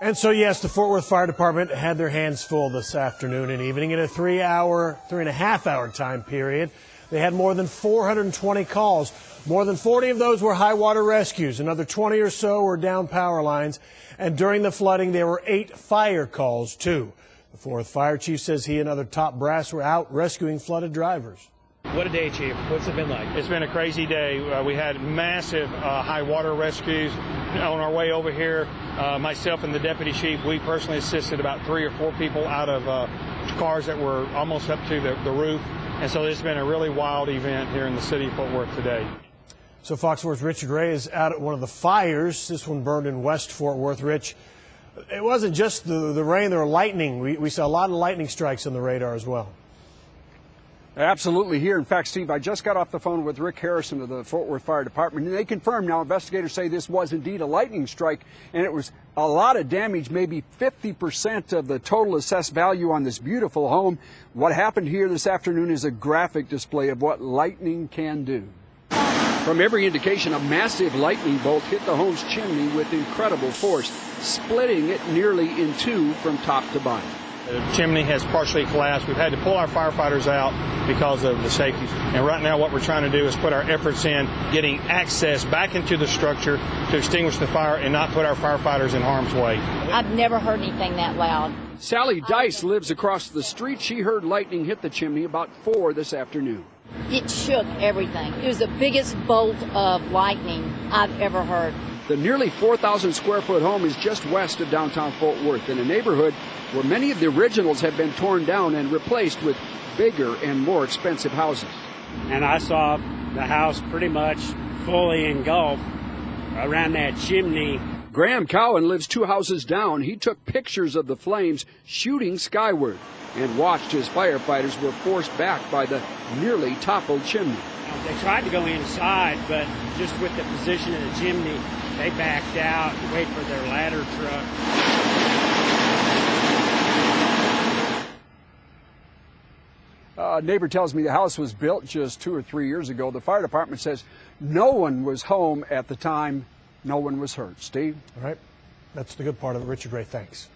And so, yes, the Fort Worth Fire Department had their hands full this afternoon and evening in a 3.5 hour time period. They had more than 420 calls. More than 40 of those were high water rescues. Another 20 or so were down power lines. And during the flooding, there were 8 fire calls, too. The Fort Worth Fire Chief says he and other top brass were out rescuing flooded drivers. What a day, Chief. What's it been like? It's been a crazy day. We had massive high water rescues. On our way over here, myself and the deputy chief, we personally assisted about 3 or 4 people out of cars that were almost up to the roof. And so it's been a really wild event here in the city of Fort Worth today. So Fox 4's Richard Ray is out at one of the fires. This one burned in West Fort Worth. Rich, it wasn't just the rain, there were lightning. We saw a lot of lightning strikes on the radar as well. Absolutely here. In fact, Steve, I just got off the phone with Rick Harrison of the Fort Worth Fire Department, and they confirmed now investigators say this was indeed a lightning strike, and it was a lot of damage, maybe 50% of the total assessed value on this beautiful home. What happened here this afternoon is a graphic display of what lightning can do. From every indication, a massive lightning bolt hit the home's chimney with incredible force, splitting it nearly in two from top to bottom. The chimney has partially collapsed. We've had to pull our firefighters out because of the safety. And right now what we're trying to do is put our efforts in getting access back into the structure to extinguish the fire and not put our firefighters in harm's way. I've never heard anything that loud. Sally Dice lives across the street. She heard lightning hit the chimney about 4 this afternoon. It shook everything. It was the biggest bolt of lightning I've ever heard. The nearly 4,000 square foot home is just west of downtown Fort Worth in a neighborhood where many of the originals have been torn down and replaced with bigger and more expensive houses. And I saw the house pretty much fully engulfed around that chimney. Graham Cowan lives 2 houses down. He took pictures of the flames shooting skyward and watched as firefighters were forced back by the nearly toppled chimney. They tried to go inside, but just with the position of the chimney, they backed out and waited for their ladder truck. A neighbor tells me the house was built just 2 or 3 years ago. The fire department says no one was home at the time. No one was hurt. Steve? All right. That's the good part of it. Richard Ray, thanks.